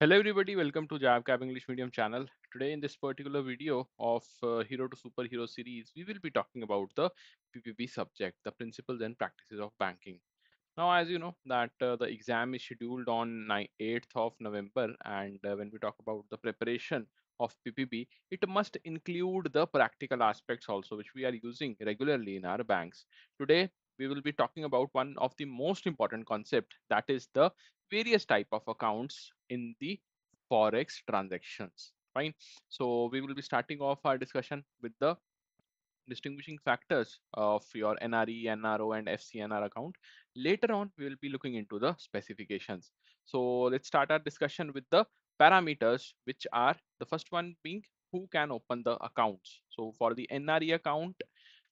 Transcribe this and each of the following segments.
Hello everybody, welcome to JAIIB CAIIB English Medium channel. Today in this particular video of Hero to Superhero series, we will be talking about the PPB subject, the principles and practices of banking. Now, as you know that the exam is scheduled on 8th of November, and when we talk about the preparation of PPB, it must include the practical aspects also, which we are using regularly in our banks. Today, we will be talking about one of the most important concept, that is the various type of accounts in the forex transactions. Fine. So we will be starting off our discussion with the distinguishing factors of your NRE, NRO, and FCNR account. Later on, we will be looking into the specifications. So let's start our discussion with the parameters, which are the first one being who can open the accounts. So for the NRE account,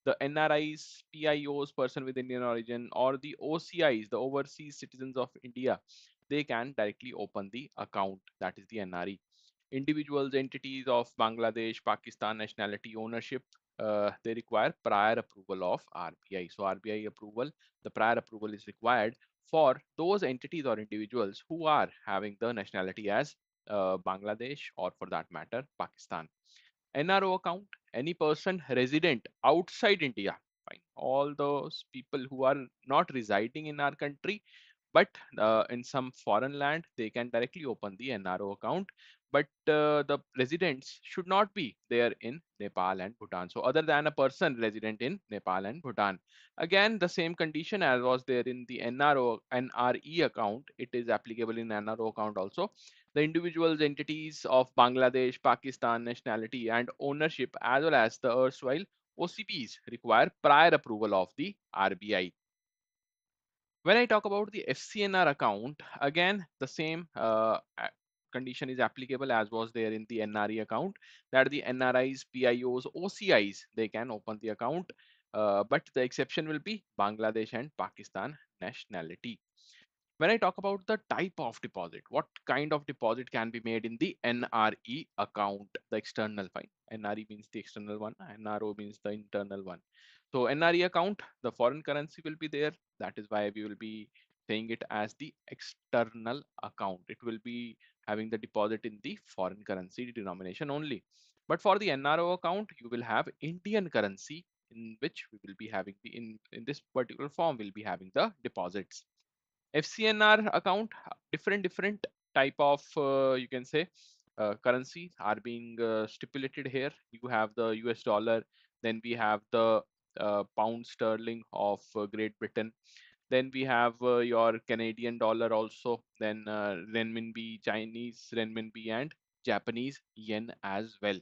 the NRIs, PIOs, person with Indian origin, or the OCIs, the overseas citizens of India, they can directly open the account. That is the NRE. Individuals, entities of Bangladesh, Pakistan nationality, ownership, they require prior approval of RBI. So RBI approval, the prior approval is required for those entities or individuals who are having the nationality as Bangladesh, or for that matter, Pakistan. NRO account, any person resident outside India. Fine. All those people who are not residing in our country, but in some foreign land, they can directly open the NRO account. But the residents should not be there in Nepal and Bhutan. So other than a person resident in Nepal and Bhutan. Again, the same condition as was there in the NRE account, it is applicable in NRO account also. The individuals, entities of Bangladesh, Pakistan nationality and ownership, as well as the erstwhile OCPs, require prior approval of the RBI. When I talk about the FCNR account, again, the same condition is applicable as was there in the NRE account, that the NRIs, PIOs, OCIs, they can open the account, but the exception will be Bangladesh and Pakistan nationality. When I talk about the type of deposit, what kind of deposit can be made in the NRE account, the external fine. NRE means the external one, NRO means the internal one. So NRE account, the foreign currency will be there. That is why we will be saying it as the external account. It will be having the deposit in the foreign currency denomination only. But for the NRO account, you will have Indian currency, in which we will be having the in this particular form will be having the deposits. FCNR account, different type of you can say currencies are being stipulated here. You have the US dollar, then we have the pound sterling of Great Britain, then we have your Canadian dollar also, then renminbi, Chinese renminbi, and Japanese yen as well.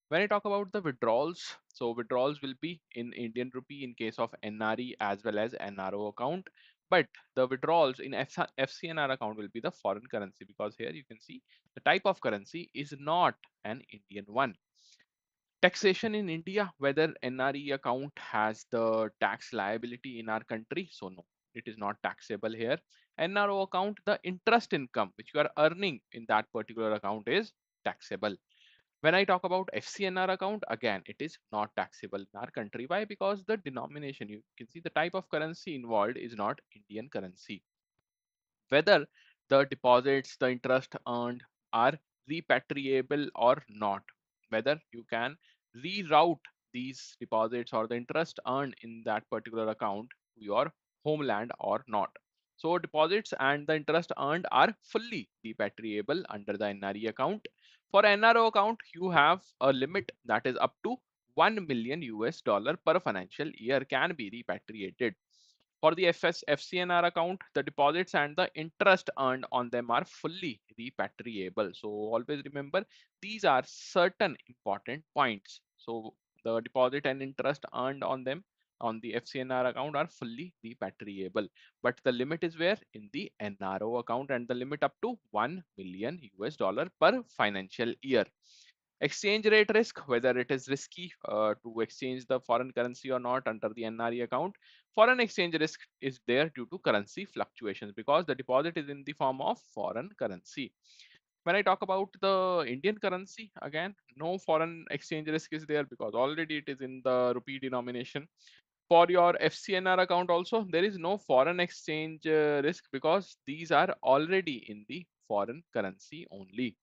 When I talk about the withdrawals, so withdrawals will be in Indian rupee in case of NRE as well as NRO account. But the withdrawals in FCNR account will be the foreign currency, because here you can see the type of currency is not an Indian one. Taxation in India, whether NRE account has the tax liability in our country. So no, it is not taxable here. NRO account, the interest income which you are earning in that particular account is taxable. When I talk about FCNR account, again, it is not taxable in our country. Why? Because the denomination, you can see the type of currency involved is not Indian currency. Whether the deposits, the interest earned are repatriable or not, whether you can reroute these deposits or the interest earned in that particular account to your homeland or not. So deposits and the interest earned are fully repatriable under the NRE account. For NRO account, you have a limit that is up to 1 million US dollar per financial year can be repatriated. For the FCNR account, the deposits and the interest earned on them are fully repatriable. So always remember, these are certain important points. So the deposit and interest earned on them on the FCNR account are fully repatriable. But the limit is where? In the NRO account, and the limit up to 1 million US dollar per financial year. Exchange rate risk, whether it is risky to exchange the foreign currency or not under the NRE account. Foreign exchange risk is there due to currency fluctuations, because the deposit is in the form of foreign currency. When I talk about the Indian currency, again, no foreign exchange risk is there, because already it is in the rupee denomination. For your FCNR account also, there is no foreign exchange risk, because these are already in the foreign currency only.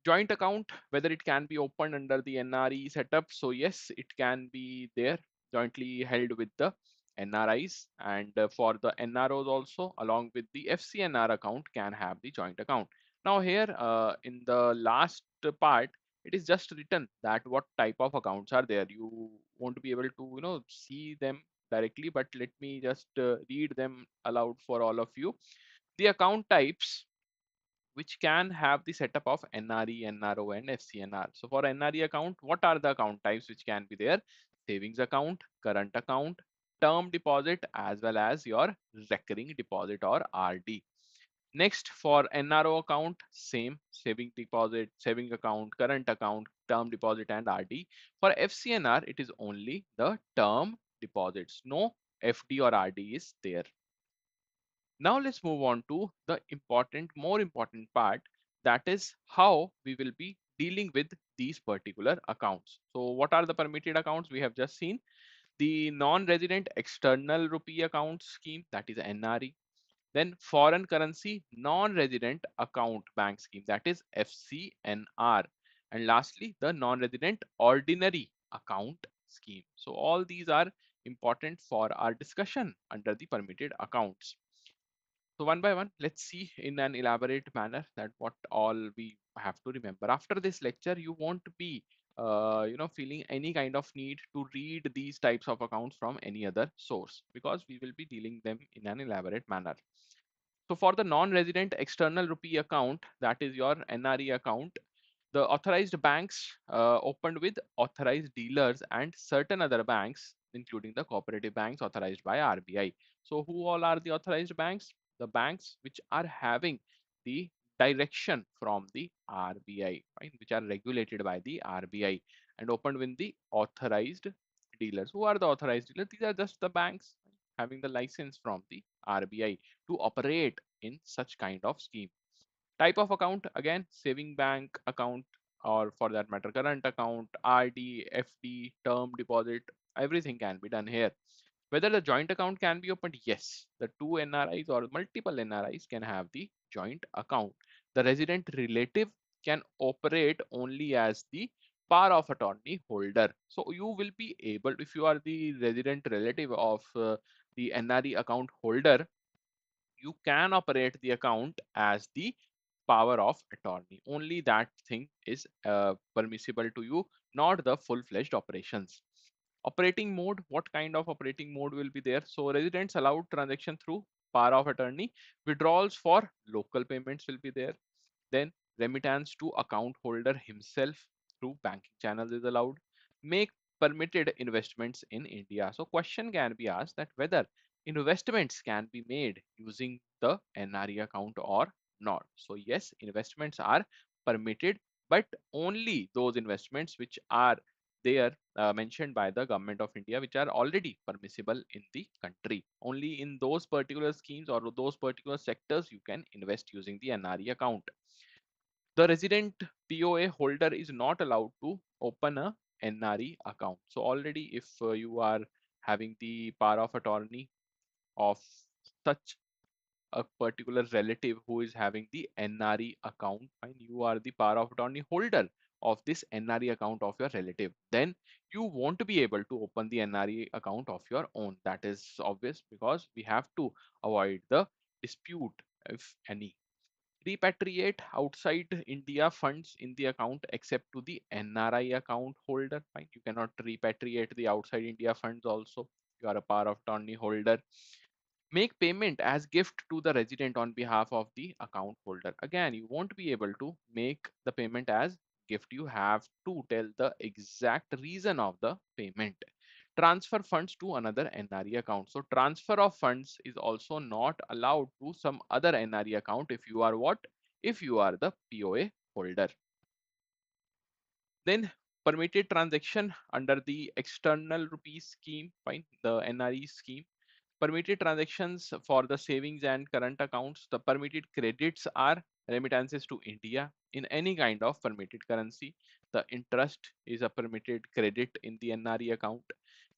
Joint account, whether it can be opened under the NRE setup. So yes, it can be there jointly held with the NRIs, and for the NROs also, along with the FCNR account, can have the joint account. Now here in the last part, it is just written that what type of accounts are there. You won't be able to see them directly, but let me just read them aloud for all of you. The account types which can have the setup of NRE, NRO, and FCNR. So for NRE account, what are the account types which can be there? Savings account, current account, term deposit, as well as your recurring deposit or RD. Next, for NRO account, same saving deposit, saving account, current account, term deposit, and RD. For FCNR, it is only the term deposits. No FD or RD is there. Now let's move on to the more important part, that is how we will be dealing with these particular accounts. So what are the permitted accounts? We have just seen the non-resident external rupee account scheme, that is NRE. Then foreign currency non-resident account bank scheme, that is FCNR. And lastly, the non-resident ordinary account scheme. So all these are important for our discussion under the permitted accounts. So one by one, let's see in an elaborate manner that what all we have to remember. After this lecture, you won't be, feeling any kind of need to read these types of accounts from any other source, because we will be dealing them in an elaborate manner. So for the non-resident external rupee account, that is your NRE account, the authorized banks opened with authorized dealers and certain other banks, including the cooperative banks authorized by RBI. So who all are the authorized banks? The banks which are having the direction from the RBI, right, which are regulated by the RBI and opened with the authorized dealers. Who are the authorized dealers? These are just the banks having the license from the RBI to operate in such kind of scheme. Type of account, again, saving bank account, or for that matter, current account, RD, FD, term deposit, everything can be done here. Whether the joint account can be opened, yes, the two NRIs or multiple NRIs can have the joint account. The resident relative can operate only as the power of attorney holder. So you will be able, if you are the resident relative of the NRE account holder, you can operate the account as the power of attorney. Only that thing is permissible to you, not the full-fledged operations. Operating mode, what kind of operating mode will be there? So residents allowed transaction through power of attorney. Withdrawals for local payments will be there. Then remittance to account holder himself through banking channels is allowed. Make permitted investments in India. So question can be asked that whether investments can be made using the NRE account or not. So yes, investments are permitted, but only those investments which are there mentioned by the government of India, which are already permissible in the country. Only in those particular schemes or those particular sectors you can invest using the NRE account. The resident POA holder is not allowed to open a NRE account. So already if you are having the power of attorney of such a particular relative who is having the NRE account, and you are the power of attorney holder of this NRE account of your relative, then you won't be able to open the NRE account of your own. That is obvious, because we have to avoid the dispute, if any. Repatriate outside India funds in the account except to the NRI account holder. Right? You cannot repatriate the outside India funds also. You are a power of attorney holder. Make payment as gift to the resident on behalf of the account holder. Again, you won't be able to make the payment as gift. You have to tell the exact reason of the payment. Transfer funds to another NRE account. So transfer of funds is also not allowed to some other NRE account if you are what? If you are the POA holder. Then permitted transaction under the external rupees scheme, fine, the NRE scheme. Permitted transactions for the savings and current accounts. The permitted credits are remittances to India in any kind of permitted currency. The interest is a permitted credit in the NRE account.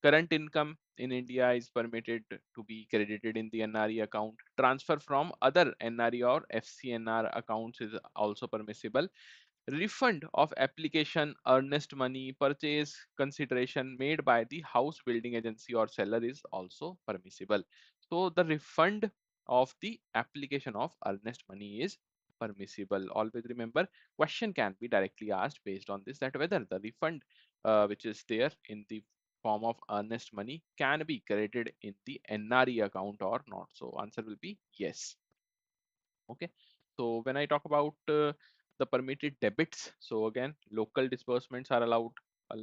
Current income in India is permitted to be credited in the NRE account. Transfer from other NRE or FCNR accounts is also permissible. Refund of application earnest money purchase consideration made by the house building agency or seller is also permissible. So the refund of the application of earnest money is permissible. Always remember, question can be directly asked based on this, that whether the refund which is there in the form of earnest money can be credited in the NRE account or not. So answer will be yes. Okay, so when I talk about the permitted debits, so again, local disbursements are allowed,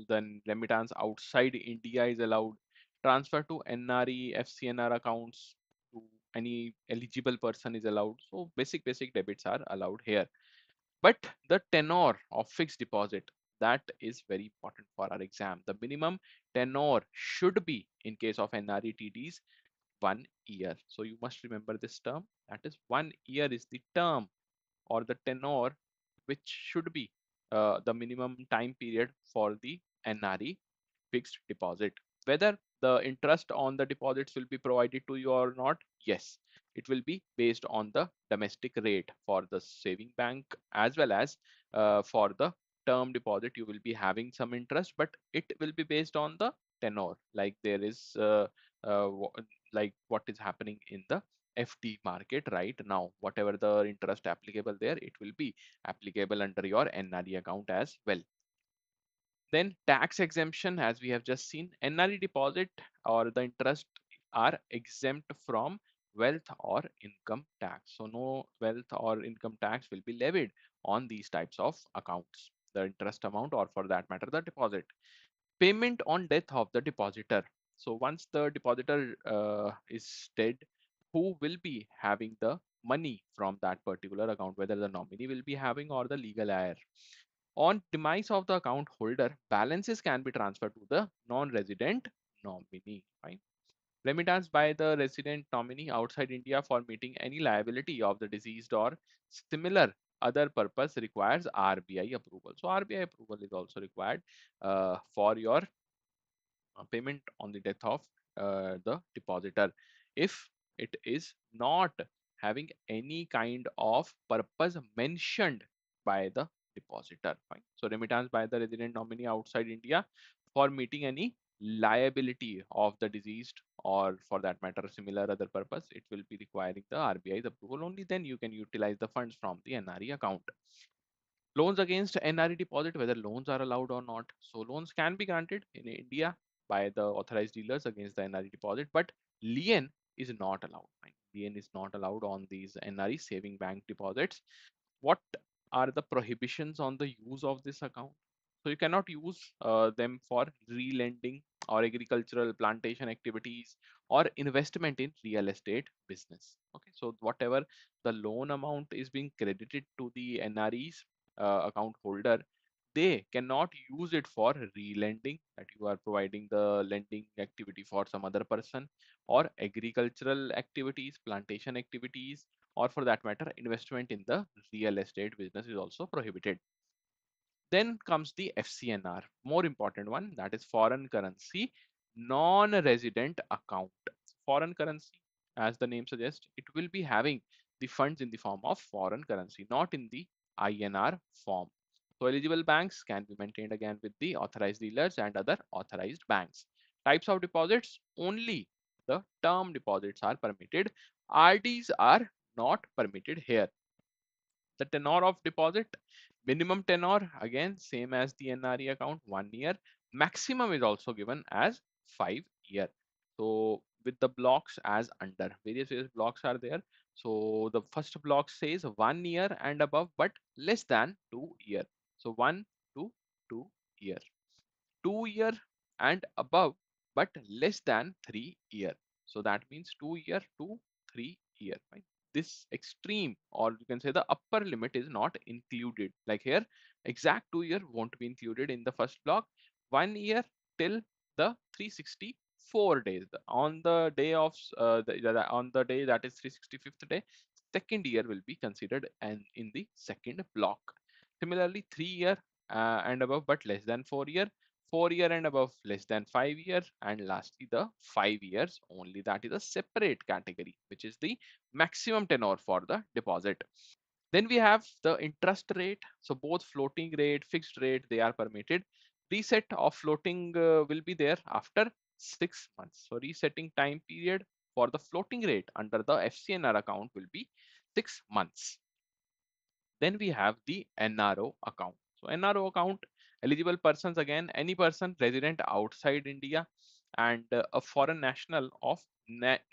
then remittance outside India is allowed, transfer to NRE, FCNR accounts to any eligible person is allowed. So basic debits are allowed here. But the tenor of fixed deposit, that is very important for our exam. The minimum tenor should be, in case of NRE TDs, 1 year. So you must remember this term. That is, 1 year is the term or the tenor which should be the minimum time period for the NRE fixed deposit. Whether the interest on the deposits will be provided to you or not, yes, it will be based on the domestic rate for the saving bank, as well as for the term deposit you will be having some interest, but it will be based on the tenor, like there is uh, like what is happening in the FD market right now. Whatever the interest applicable there, it will be applicable under your NRE account as well. Then tax exemption, as we have just seen, NRE deposit or the interest are exempt from wealth or income tax. So no wealth or income tax will be levied on these types of accounts, the interest amount, or for that matter, the deposit. Payment on death of the depositor. So once the depositor is dead, who will be having the money from that particular account, whether the nominee will be having or the legal heir. On demise of the account holder, balances can be transferred to the non-resident nominee. Fine. Remittance by the resident nominee outside India for meeting any liability of the deceased or similar other purpose requires RBI approval. So RBI approval is also required for your payment on the death of the depositor, if it is not having any kind of purpose mentioned by the depositor. Fine. So remittance by the resident nominee outside India for meeting any liability of the deceased, or for that matter similar other purpose, it will be requiring the RBI's approval. Only then you can utilize the funds from the NRE account. Loans against NRE deposit, whether loans are allowed or not. So loans can be granted in India by the authorized dealers against the NRE deposit, but lien is not allowed. Right? Lien is not allowed on these NRE saving bank deposits. What are the prohibitions on the use of this account? So you cannot use them for re-lending or agricultural plantation activities or investment in real estate business. Okay, so whatever the loan amount is being credited to the NRE's account holder, they cannot use it for re-lending, that you are providing the lending activity for some other person, or agricultural activities, plantation activities, or for that matter, investment in the real estate business is also prohibited. Then comes the FCNR, more important one, that is foreign currency non-resident account. Foreign currency, as the name suggests, it will be having the funds in the form of foreign currency, not in the INR form. So eligible banks can be maintained again with the authorized dealers and other authorized banks. Types of deposits, only the term deposits are permitted. RDs are not permitted here. The tenor of deposit, minimum tenor, again same as the NRE account, 1 year. Maximum is also given as 5 year. So with the blocks as under, various blocks are there. So the first block says 1 year and above, but less than 2 year. So 1 to 2 year. 2 year and above, but less than 3 year. So that means 2 year to 3 year. Right? This extreme, or you can say the upper limit, is not included. Like here, exact 2 year won't be included in the first block. 1 year till the 364 days. On the day of on the day that is 365th day, second year will be considered and in the second block. Similarly, 3 year and above, but less than 4 year. 4 year and above less than 5 years, and lastly the 5 years only. That is a separate category, which is the maximum tenor for the deposit. Then we have the interest rate. So both floating rate, fixed rate, they are permitted. Reset of floating will be there after 6 months. So resetting time period for the floating rate under the FCNR account will be 6 months. Then we have the NRO account. So NRO account, eligible persons, again any person resident outside India and a foreign national of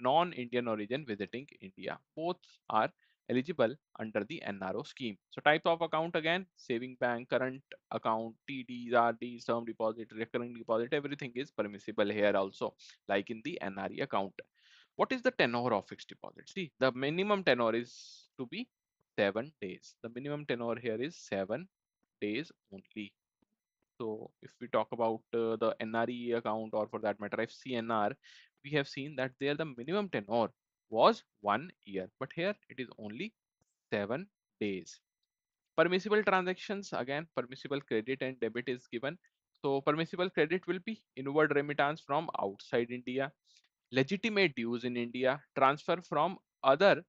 non-Indian origin visiting India. Both are eligible under the NRO scheme. So type of account, again saving bank, current account, TDs, RDs, term deposit, recurring deposit, everything is permissible here also, like in the NRE account. What is the tenor of fixed deposit? See, the minimum tenor is to be 7 days. The minimum tenor here is 7 days only. So if we talk about the NRE account, or for that matter FCNR, we have seen that there the minimum tenor was 1 year, but here it is only 7 days. Permissible transactions, again permissible credit and debit is given. So permissible credit will be inward remittance from outside India, legitimate dues in India, transfer from other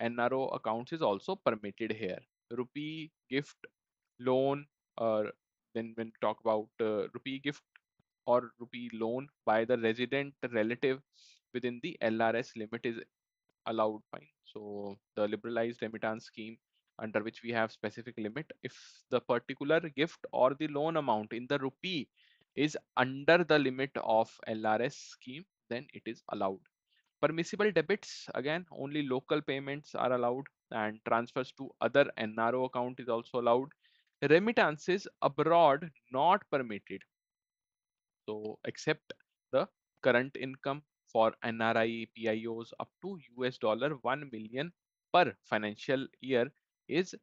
NRO accounts is also permitted here. Rupee gift, loan, or then when we talk about rupee gift or rupee loan by the resident relative within the LRS limit is allowed, fine. So the liberalized remittance scheme, under which we have specific limit, if the particular gift or the loan amount in the rupee is under the limit of LRS scheme, then it is allowed. Permissible debits, again only local payments are allowed, and transfers to other NRO account is also allowed. Remittances abroad not permitted. So except the current income for NRI PIOs up to $1 million per financial year is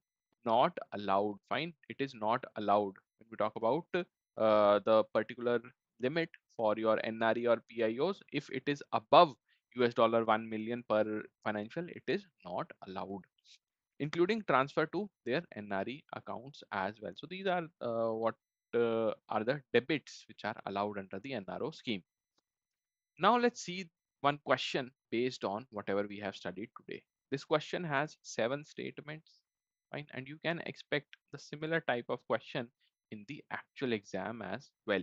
not allowed. Fine, it is not allowed. When we talk about the particular limit for your NRE or PIOs, if it is above $1 million per financial, it is not allowed, including transfer to their NRE accounts as well. So these are what are the debits which are allowed under the NRO scheme. Now let's see one question based on whatever we have studied today. This question has 7 statements, fine, and you can expect the similar type of question in the actual exam as well.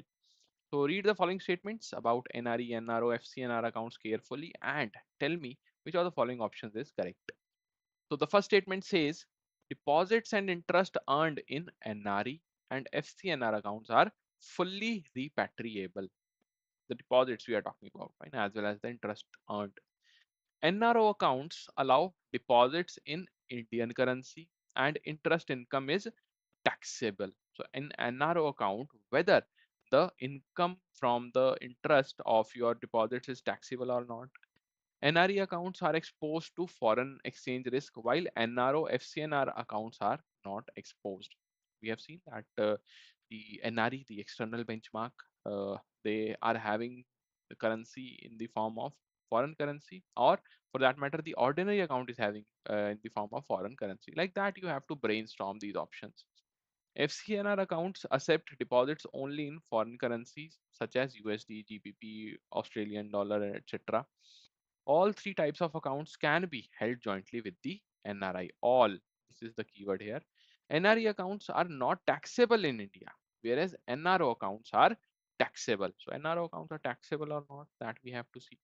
So read the following statements about NRE, NRO, FCNR accounts carefully and tell me which of the following options is correct. So the first statement says deposits and interest earned in NRE and FCNR accounts are fully repatriable. The deposits we are talking about, fine, as well as the interest earned. NRO accounts allow deposits in Indian currency and interest income is taxable. So in NRO account, whether the income from the interest of your deposits is taxable or not. NRE accounts are exposed to foreign exchange risk while NRO FCNR accounts are not exposed. We have seen that the NRE, the external benchmark, they are having the currency in the form of foreign currency, or for that matter, the ordinary account is having in the form of foreign currency. Like that, you have to brainstorm these options. FCNR accounts accept deposits only in foreign currencies such as USD, GBP, Australian dollar, etc. All three types of accounts can be held jointly with the NRI. All, this is the keyword here. NRE accounts are not taxable in India, whereas NRO accounts are taxable. So NRO accounts are taxable or not, that we have to see.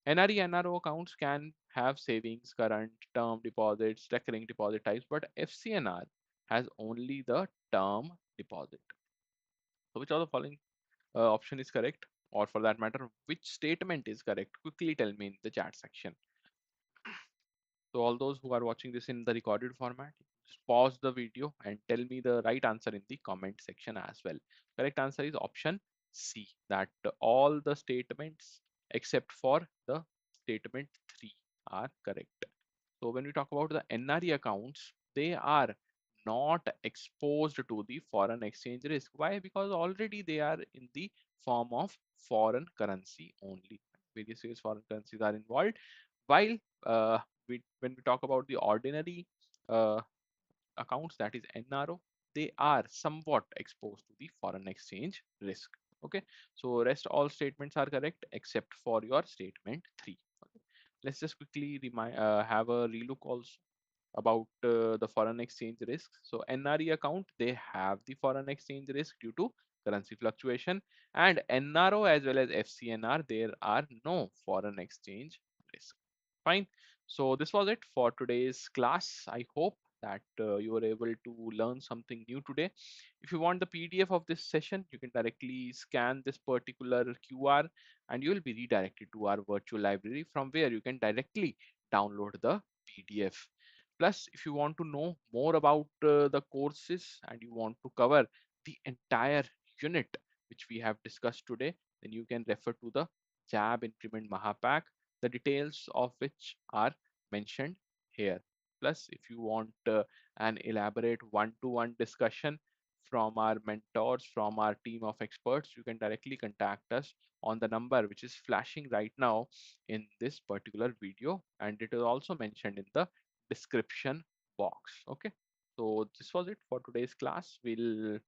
NRE NRO accounts can have savings, current, term deposits, recurring deposit types, but FCNR has only the term deposit. So which of the following option is correct? Or for that matter, which statement is correct? Quickly tell me in the chat section. So all those who are watching this in the recorded format, just pause the video and tell me the right answer in the comment section as well. Correct answer is option C, that all the statements except for the statement 3 are correct. So when we talk about the NRE accounts, they are not exposed to the foreign exchange risk. Why? Because already they are in the form of foreign currency only. Various ways foreign currencies are involved. While when we talk about the ordinary uh, accounts, that is NRO, they are somewhat exposed to the foreign exchange risk. Okay, so rest all statements are correct except for your statement 3. Okay. Let's just quickly have a relook also about the foreign exchange risk. So NRE account, they have the foreign exchange risk due to currency fluctuation, and NRO as well as FCNR, there are no foreign exchange risk. Fine. So this was it for today's class. I hope that you were able to learn something new today. If you want the PDF of this session, you can directly scan this particular QR and you will be redirected to our virtual library from where you can directly download the PDF. Plus, if you want to know more about the courses and you want to cover the entire unit which we have discussed today, then you can refer to the JAIIB Increment Mahapak, the details of which are mentioned here. Plus, if you want an elaborate one-to-one discussion from our mentors, from our team of experts, you can directly contact us on the number which is flashing right now in this particular video, and it is also mentioned in the description box. Okay, so this was it for today's class. We'll